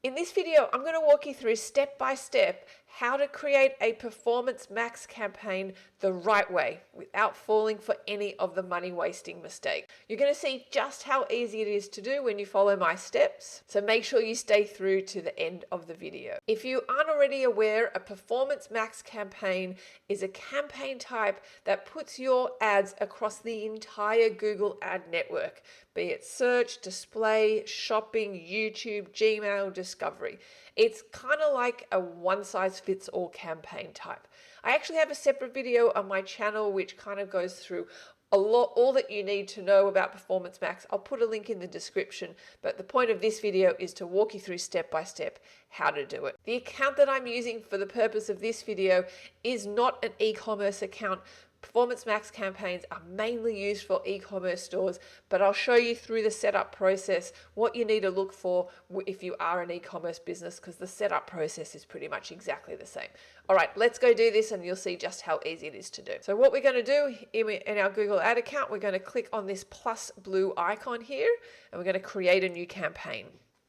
In this video, I'm going to walk you through step by step how to create a Performance Max campaign the right way without falling for any of the money wasting mistakes. You're going to see just how easy it is to do when you follow my steps, so make sure you stay through to the end of the video. If you aren't already aware, a Performance Max campaign is a campaign type that puts your ads across the entire Google ad network, be it search, display, shopping, YouTube, Gmail, discovery. It's kind of like a one-size-fits-all campaign type. I actually have a separate video on my channel which kind of goes through all that you need to know about Performance Max. I'll put a link in the description, but the point of this video is to walk you through step by step how to do it. The account that I'm using for the purpose of this video is not an e-commerce account. Performance Max campaigns are mainly used for e-commerce stores, but I'll show you through the setup process what you need to look for if you are an e-commerce business, because the setup process is pretty much exactly the same. All right, let's go do this and you'll see just how easy it is to do. So what we're going to do in our Google Ad account, we're going to click on this plus blue icon here and we're going to create a new campaign.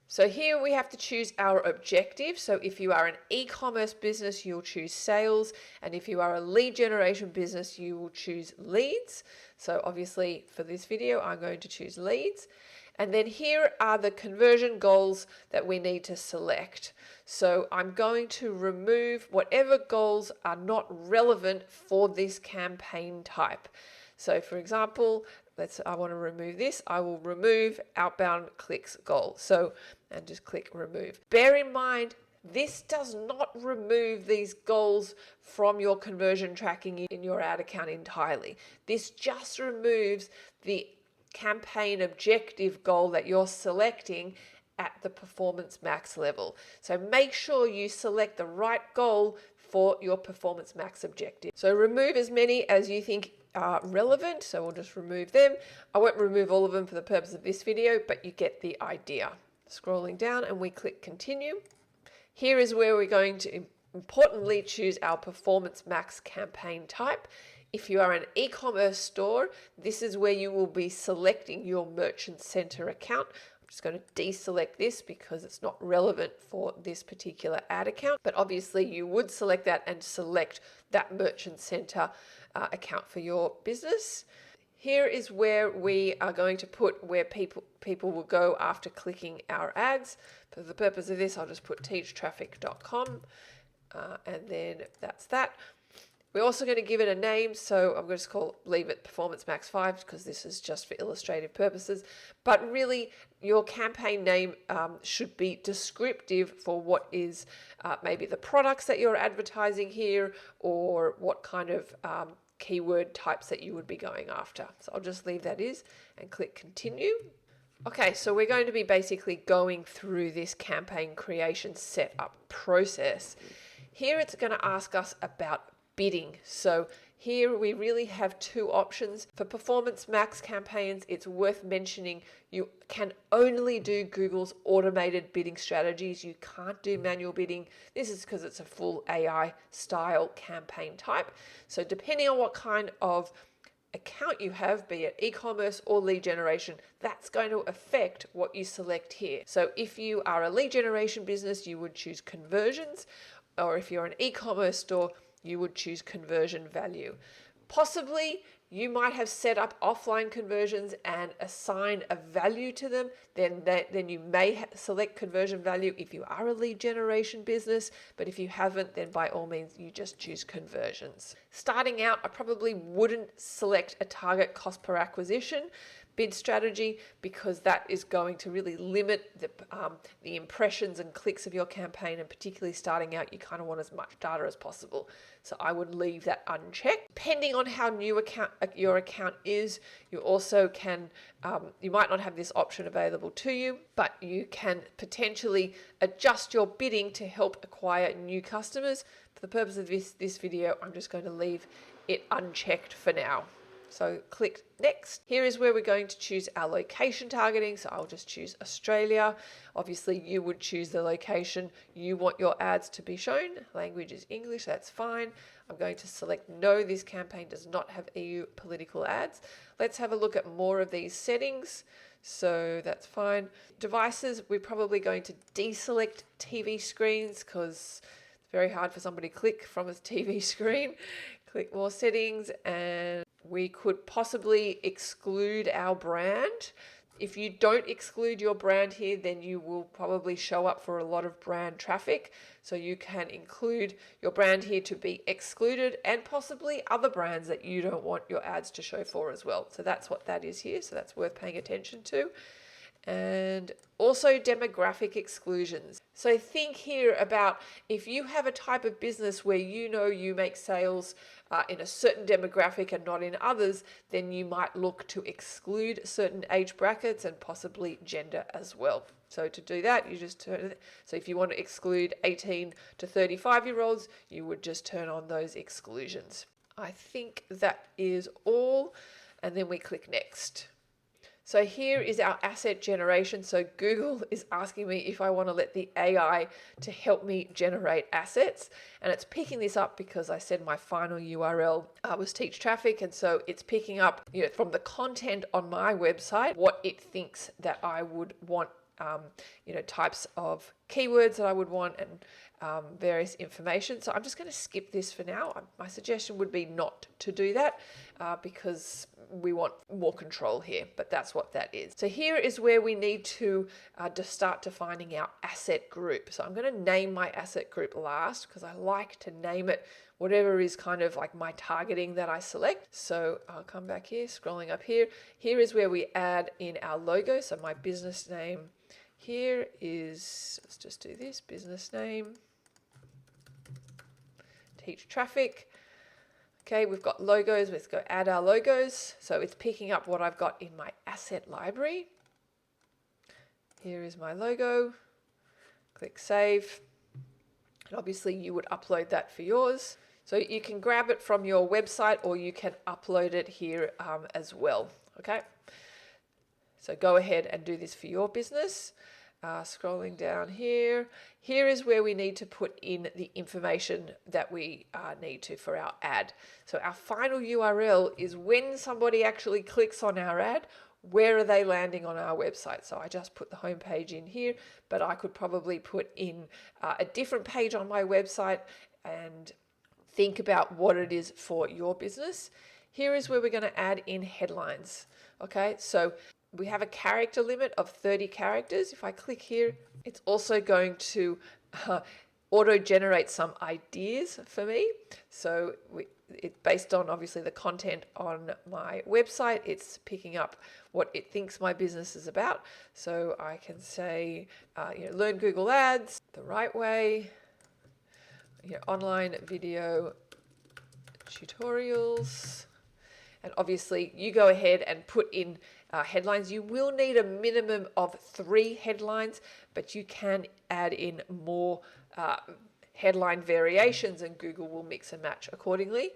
So here we have to choose our objective. So if you are an e-commerce business, you'll choose sales. And if you are a lead generation business, you will choose leads. So obviously for this video, I'm going to choose leads. And then here are the conversion goals that we need to select. So I'm going to remove whatever goals are not relevant for this campaign type. So for example, I want to remove this. I will remove outbound clicks goal. And just click remove. Bear in mind, this does not remove these goals from your conversion tracking in your ad account entirely. This just removes the campaign objective goal that you're selecting at the Performance Max level. So make sure you select the right goal for your Performance Max objective. So remove as many as you think are relevant. So we'll just remove them. I won't remove all of them for the purpose of this video, but you get the idea. Scrolling down and we click continue. Here is where we're going to importantly choose our Performance Max campaign type. If you are an e-commerce store, this is where you will be selecting your Merchant Center account. I'm just going to deselect this because it's not relevant for this particular ad account, but obviously you would select that and select that Merchant Center account for your business. Here is where we are going to put where people will go after clicking our ads. For the purpose of this, I'll just put teachtraffic.com and then that's that. We're also going to give it a name, so I'm going to leave it Performance Max 5 because this is just for illustrative purposes. But really, your campaign name should be descriptive for what is maybe the products that you're advertising here or what kind of keyword types that you would be going after. So I'll just leave that is and click continue. Okay, so we're going to be basically going through this campaign creation setup process. Here it's going to ask us about bidding. So here we really have two options. For Performance Max campaigns, it's worth mentioning you can only do Google's automated bidding strategies. You can't do manual bidding. This is because it's a full AI style campaign type. So depending on what kind of account you have, be it e-commerce or lead generation, that's going to affect what you select here. So if you are a lead generation business, you would choose conversions, or if you're an e-commerce store, you would choose conversion value. Possibly you might have set up offline conversions and assign a value to them. Then you may select conversion value if you are a lead generation business. But if you haven't, then by all means, you just choose conversions. Starting out, I probably wouldn't select a target cost per acquisition bid strategy because that is going to really limit the impressions and clicks of your campaign, and particularly starting out, you kind of want as much data as possible. So I would leave that unchecked. Depending on how new your account is, you also can, you might not have this option available to you, but you can potentially adjust your bidding to help acquire new customers. For the purpose of this video, I'm just going to leave it unchecked for now. So click next. Here is where we're going to choose our location targeting. So I'll just choose Australia. Obviously you would choose the location you want your ads to be shown. Language is English, that's fine. I'm going to select no, this campaign does not have EU political ads. Let's have a look at more of these settings. So that's fine. Devices, we're probably going to deselect TV screens because it's very hard for somebody to click from a TV screen. Click more settings, and we could possibly exclude our brand. If you don't exclude your brand here, then you will probably show up for a lot of brand traffic. So you can include your brand here to be excluded, and possibly other brands that you don't want your ads to show for as well. So that's what that is here. So that's worth paying attention to. And also demographic exclusions. So think here about if you have a type of business where you know you make sales in a certain demographic and not in others, then you might look to exclude certain age brackets and possibly gender as well. So to do that, you just turn, so if you want to exclude 18 to 35-year-olds, you would just turn on those exclusions. I think that is all, and then we click next. So here is our asset generation. So Google is asking me if I want to let the AI to help me generate assets. And it's picking this up because I said my final URL was teach traffic. And so it's picking up, from the content on my website, what it thinks that I would want, types of keywords that I would want, and various information. So I'm just going to skip this for now. My suggestion would be not to do that because we want more control here, but that's what that is. So here is where we need to start defining our asset group. So I'm going to name my asset group last because I like to name it whatever is kind of like my targeting that I select. So I'll come back here, scrolling up here. Here is where we add in our logo. So my business name here is, let's just do this, business name, teach traffic. Okay, we've got logos. Let's go add our logos. So it's picking up what I've got in my asset library. Here is my logo. Click save. And obviously you would upload that for yours. So you can grab it from your website or you can upload it here as well. Okay. So go ahead and do this for your business. Scrolling down here, here is where we need to put in the information that we need to for our ad. So our final URL is when somebody actually clicks on our ad, where are they landing on our website? So I just put the home page in here, but I could probably put in a different page on my website and think about what it is for your business. Here is where we're going to add in headlines. Okay, so we have a character limit of 30 characters. If I click here, it's also going to auto-generate some ideas for me. So it's based on obviously the content on my website. It's picking up what it thinks my business is about. So I can say, learn Google Ads the right way, online video tutorials. And obviously you go ahead and put in headlines. You will need a minimum of 3 headlines, but you can add in more headline variations and Google will mix and match accordingly.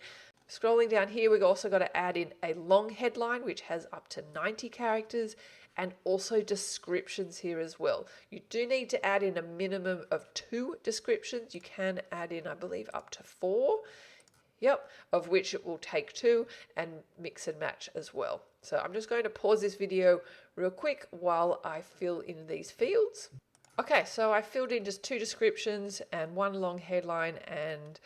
Scrolling down here, we've also got to add in a long headline, which has up to 90 characters, and also descriptions here as well. You do need to add in a minimum of 2 descriptions. You can add in, I believe, up to 4. Yep, of which it will take 2 and mix and match as well. So I'm just going to pause this video real quick while I fill in these fields. Okay, so I filled in just 2 descriptions and 1 long headline and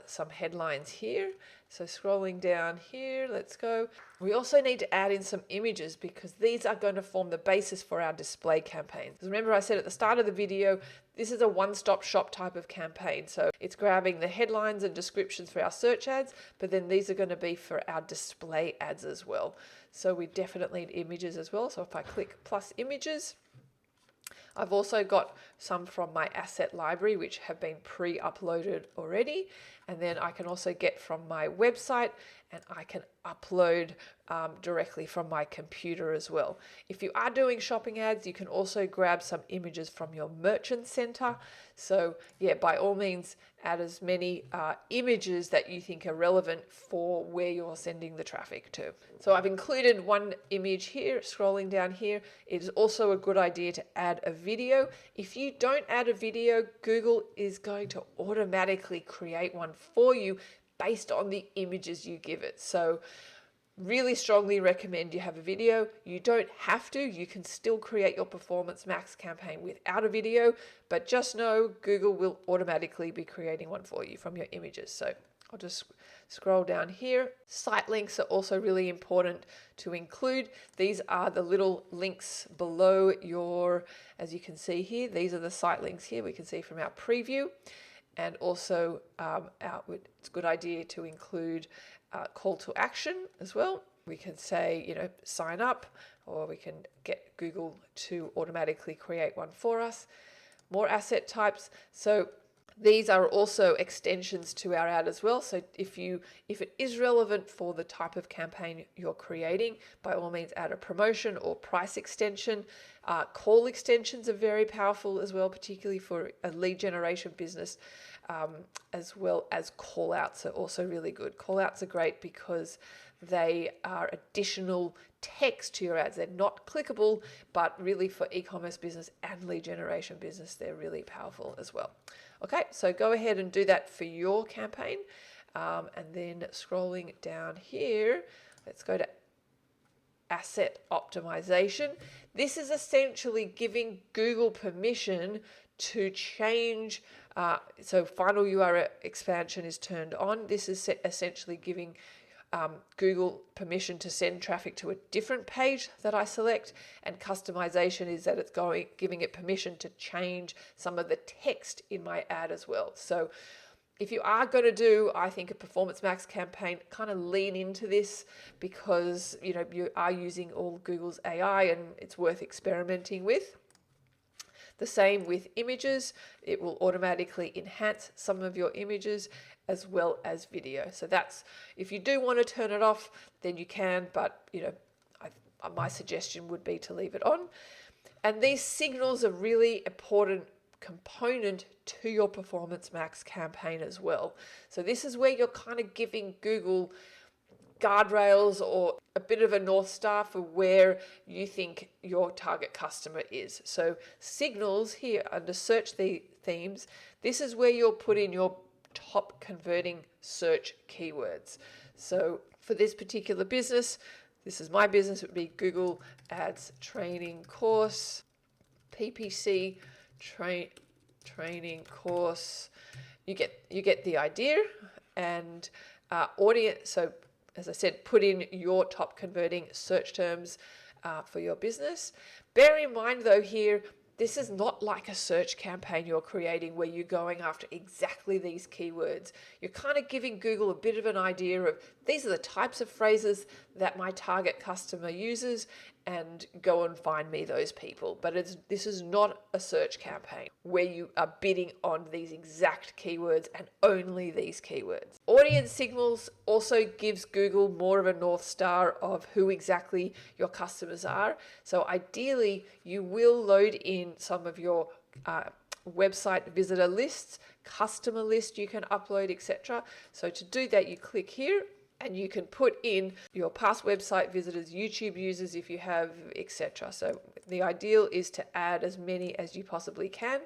some headlines here. So scrolling down here, let's go. We also need to add in some images because these are going to form the basis for our display campaigns. Remember I said at the start of the video, this is a one-stop shop type of campaign. So it's grabbing the headlines and descriptions for our search ads, but then these are going to be for our display ads as well. So we definitely need images as well. So if I click plus images, I've also got some from my asset library which have been pre-uploaded already, and then I can also get from my website and I can upload directly from my computer as well. If you are doing shopping ads, you can also grab some images from your merchant center. So yeah, by all means, add as many images that you think are relevant for where you're sending the traffic to. So I've included 1 image here. Scrolling down here, it is also a good idea to add a video. If you don't add a video, Google is going to automatically create one for you based on the images you give it. So Really strongly recommend you have a video. You don't have to. You can still create your Performance Max campaign without a video, but just know Google will automatically be creating one for you from your images. So I'll just scroll down here. Site links are also really important to include. These are the little links below your, as you can see here, these are the site links here we can see from our preview. And also it's a good idea to include call to action as well. We can say, sign up, or we can get Google to automatically create one for us. More asset types. So these are also extensions to our ad as well. So if it is relevant for the type of campaign you're creating, by all means add a promotion or price extension. Call extensions are very powerful as well, particularly for a lead generation business, as well as call outs are also really good. Call outs are great because they are additional text to your ads. They're not clickable, but really for e-commerce business and lead generation business, they're really powerful as well. Okay, so go ahead and do that for your campaign. And then scrolling down here, let's go to asset optimization. This is essentially giving Google permission to change. So final URL expansion is turned on. This is essentially giving Google permission to send traffic to a different page that I select, and customization is that it's giving it permission to change some of the text in my ad as well. So if you are going to do, I think, a Performance Max campaign, kind of lean into this because you are using all Google's AI and it's worth experimenting with. The same with images. It will automatically enhance some of your images as well as video. So that's, if you do want to turn it off, then you can, but my suggestion would be to leave it on. And these signals are really important component to your Performance Max campaign as well. So this is where you're kind of giving Google guardrails or a bit of a North Star for where you think your target customer is. So signals here under search themes, this is where you'll put in your top converting search keywords. So for this particular business, this is my business, it would be Google Ads training course, PPC training course. You get the idea. And audience, so as I said, put in your top converting search terms for your business. Bear in mind though here, this is not like a search campaign you're creating where you're going after exactly these keywords. You're kind of giving Google a bit of an idea of these are the types of phrases that my target customer uses, and go and find me those people. But this is not a search campaign where you are bidding on these exact keywords and only these keywords. Audience signals also gives Google more of a North Star of who exactly your customers are. So ideally, you will load in some of your website visitor lists, customer list you can upload, etc. So to do that, you click here, and you can put in your past website visitors, YouTube users if you have, etc. So the ideal is to add as many as you possibly can,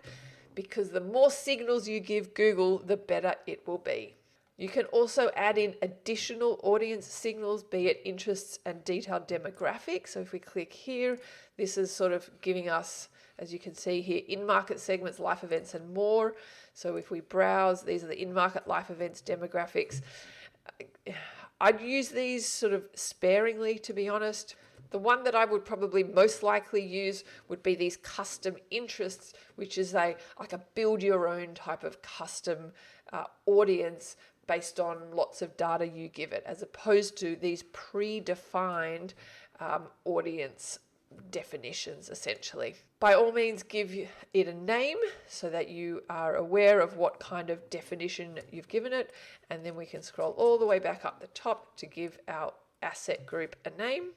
because the more signals you give Google, the better it will be. You can also add in additional audience signals, be it interests and detailed demographics. So if we click here, this is sort of giving us, as you can see here, in-market segments, life events, and more. So if we browse, these are the in-market life events demographics. I'd use these sort of sparingly, to be honest. The one that I would probably most likely use would be these custom interests, which is like a build your own type of custom audience based on lots of data you give it, as opposed to these predefined audience definitions, essentially. By all means, give it a name so that you are aware of what kind of definition you've given it, and then we can scroll all the way back up the top to give our asset group a name,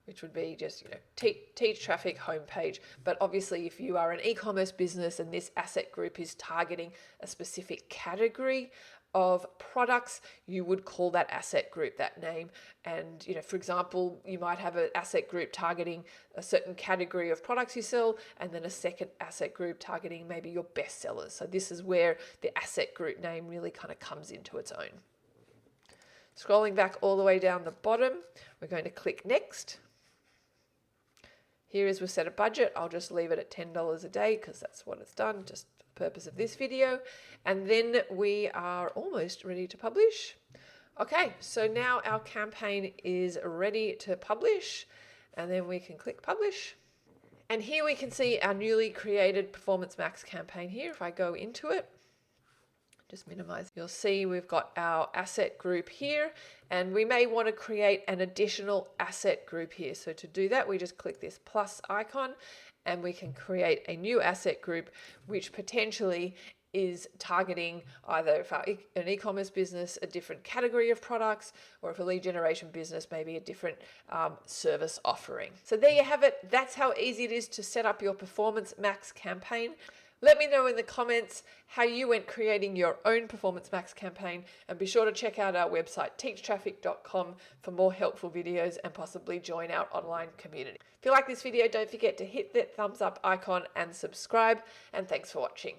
which would be just teach traffic homepage. But obviously, if you are an e-commerce business and this asset group is targeting a specific category of products, you would call that asset group that name. And for example, you might have an asset group targeting a certain category of products you sell, and then a second asset group targeting maybe your best sellers. So this is where the asset group name really kind of comes into its own. Scrolling back all the way down the bottom, we're going to click next. Here is we set a budget. I'll just leave it at $10 a day because that's what it's done, just for the purpose of this video. And then we are almost ready to publish. Okay, so now our campaign is ready to publish, and then we can click publish. And here we can see our newly created Performance Max campaign here. If I go into it, just minimize, you'll see we've got our asset group here, and we may want to create an additional asset group here. So to do that, we just click this plus icon and we can create a new asset group, which potentially is targeting either for an e-commerce business, a different category of products, or if a lead generation business, maybe a different service offering. So there you have it. That's how easy it is to set up your Performance Max campaign. Let me know in the comments how you went creating your own Performance Max campaign, and be sure to check out our website teachtraffic.com for more helpful videos and possibly join our online community. If you like this video, don't forget to hit that thumbs up icon and subscribe, and thanks for watching.